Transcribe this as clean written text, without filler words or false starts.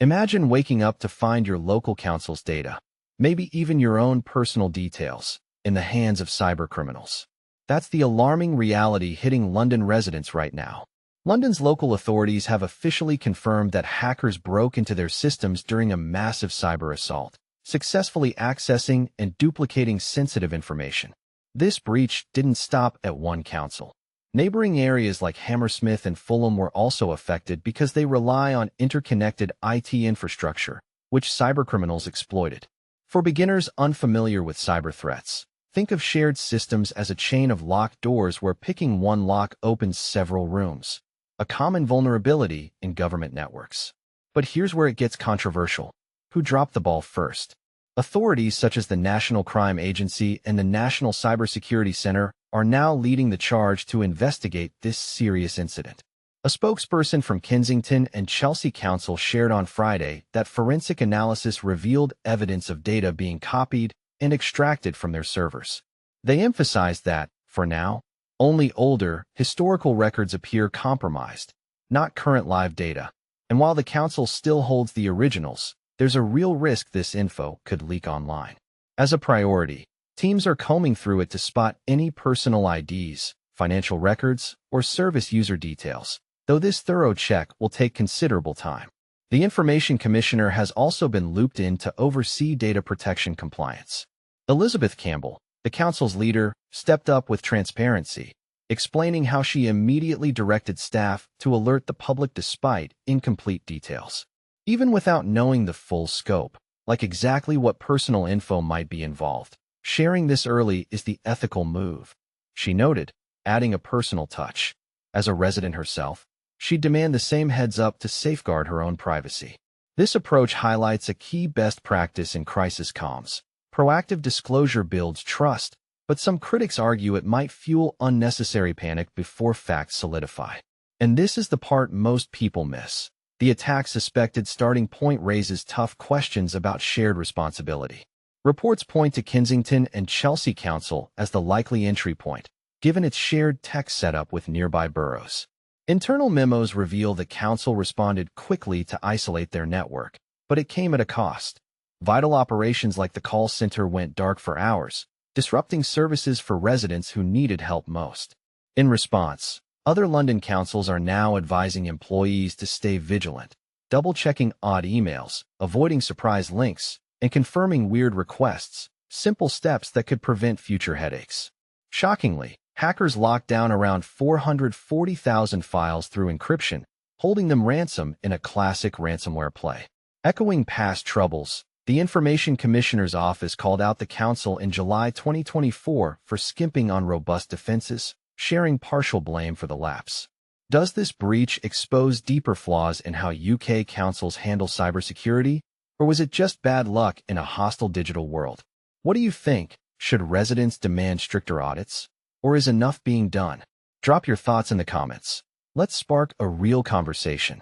Imagine waking up to find your local council's data, maybe even your own personal details, in the hands of cybercriminals. That's the alarming reality hitting London residents right now. London's local authorities have officially confirmed that hackers broke into their systems during a massive cyber assault, successfully accessing and duplicating sensitive information. This breach didn't stop at one council. Neighboring areas like Hammersmith and Fulham were also affected because they rely on interconnected IT infrastructure, which cybercriminals exploited. For beginners unfamiliar with cyber threats, think of shared systems as a chain of locked doors where picking one lock opens several rooms, a common vulnerability in government networks. But here's where it gets controversial. Who dropped the ball first? Authorities such as the National Crime Agency and the National Cybersecurity Center are now leading the charge to investigate this serious incident. A spokesperson from Kensington and Chelsea Council shared on Friday that forensic analysis revealed evidence of data being copied and extracted from their servers. They emphasized that, for now, only older, historical records appear compromised, not current live data. And while the council still holds the originals, there's a real risk this info could leak online. As a priority, teams are combing through it to spot any personal IDs, financial records, or service user details, though this thorough check will take considerable time. The Information Commissioner has also been looped in to oversee data protection compliance. Elizabeth Campbell, the council's leader, stepped up with transparency, explaining how she immediately directed staff to alert the public despite incomplete details. Even without knowing the full scope, like exactly what personal info might be involved, sharing this early is the ethical move, she noted, adding a personal touch. As a resident herself, she'd demand the same heads-up to safeguard her own privacy. This approach highlights a key best practice in crisis comms. Proactive disclosure builds trust, but some critics argue it might fuel unnecessary panic before facts solidify. And this is the part most people miss. The attack's suspected starting point raises tough questions about shared responsibility. Reports point to Kensington and Chelsea Council as the likely entry point, given its shared tech setup with nearby boroughs. Internal memos reveal the council responded quickly to isolate their network, but it came at a cost. Vital operations like the call center went dark for hours, disrupting services for residents who needed help most. In response, other London councils are now advising employees to stay vigilant, double-checking odd emails, avoiding surprise links, and confirming weird requests, simple steps that could prevent future headaches. Shockingly, hackers locked down around 440,000 files through encryption, holding them ransom in a classic ransomware play. Echoing past troubles, the Information Commissioner's office called out the council in July 2024 for skimping on robust defenses, sharing partial blame for the lapse. Does this breach expose deeper flaws in how UK councils handle cybersecurity, or was it just bad luck in a hostile digital world? What do you think? Should residents demand stricter audits, or is enough being done? Drop your thoughts in the comments. Let's spark a real conversation.